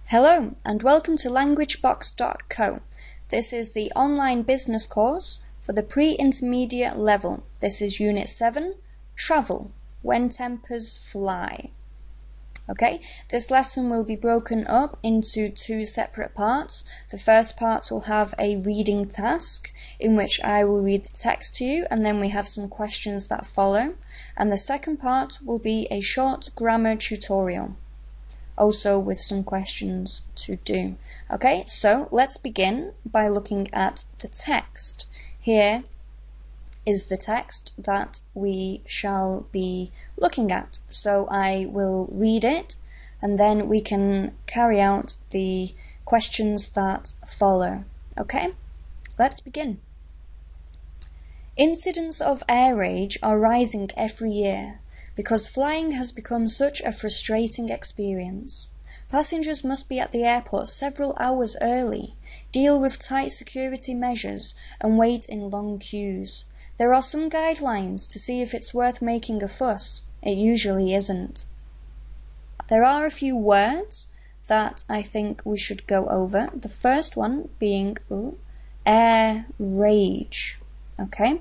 Hello and welcome to LanguageBox.co. This is the online business course for the pre-intermediate level. This is Unit 7, Travel, When Tempers Fly. Okay, this lesson will be broken up into two separate parts. The first part will have a reading task in which I will read the text to you and then we have some questions that follow. And the second part will be a short grammar tutorial, also with some questions to do. Okay, so let's begin by looking at the text. Here is the text that we shall be looking at. So I will read it and then we can carry out the questions that follow. Okay, let's begin. Incidents of air rage are rising every year because flying has become such a frustrating experience. Passengers must be at the airport several hours early, deal with tight security measures, and wait in long queues. There are some guidelines to see if it's worth making a fuss. It usually isn't. There are a few words that I think we should go over. The first one being air rage. Okay,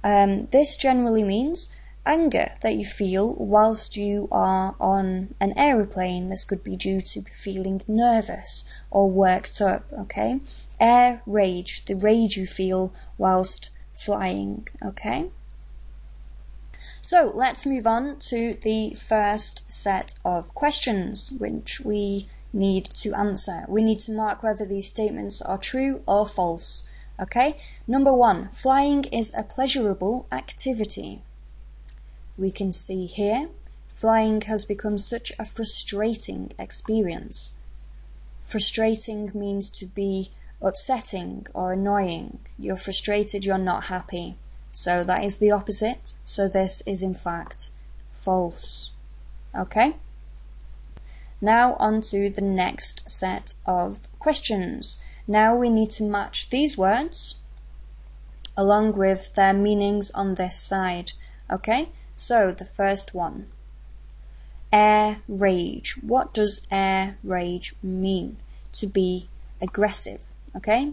this generally means anger that you feel whilst you are on an aeroplane. This could be due to feeling nervous or worked up. Okay, air rage, the rage you feel whilst flying. Okay, so let's move on to the first set of questions which we need to answer. We need to mark whether these statements are true or false. Okay, number one, flying is a pleasurable activity. We can see here, flying has become such a frustrating experience. Frustrating means to be upsetting or annoying. You're frustrated, you're not happy. So that is the opposite. So this is in fact false. Okay? Now on to the next set of questions. Now we need to match these words along with their meanings on this side. Okay? So the first one, air rage. What does air rage mean? To be aggressive, okay?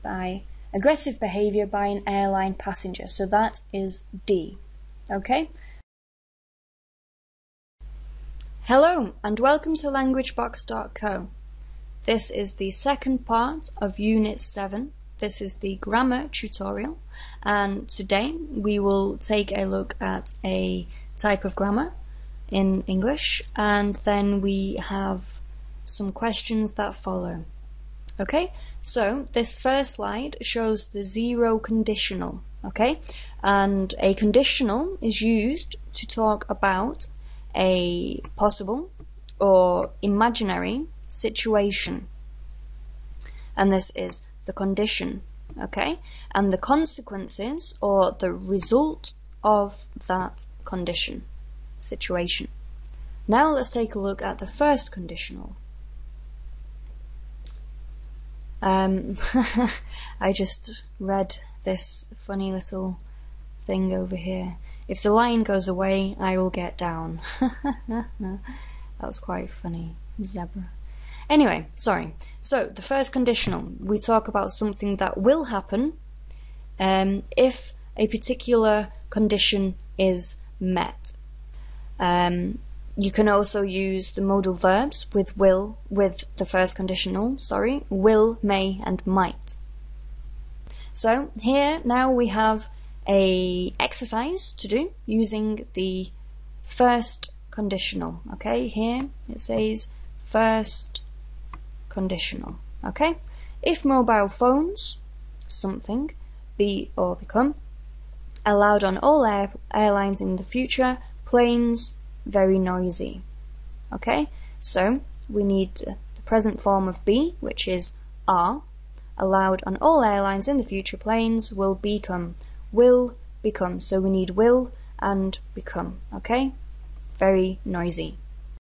By aggressive behavior by an airline passenger. So that is D, okay? Hello and welcome to LanguageBox.co. This is the second part of Unit 7. This is the grammar tutorial, and today we will take a look at a type of grammar in English, and then we have some questions that follow. Okay, so this first slide shows the zero conditional, okay, and a conditional is used to talk about a possible or imaginary situation, and this is the condition, okay, and the consequences or the result of that condition, situation. Now let's take a look at the first conditional. I just read this funny little thing over here. If the lion goes away, I will get down. That's quite funny. Zebra. Anyway, sorry. So the first conditional, we talk about something that will happen if a particular condition is met. You can also use the modal verbs with will, with the first conditional, will, may, and might. So here now we have a exercise to do using the first conditional. Okay, here it says first conditional. Okay, if mobile phones, something, be or become, allowed on all airlines in the future, planes, very noisy. Okay, so we need the present form of be, which is are, allowed on all airlines in the future, planes, will become, so we need will and become. Okay, very noisy.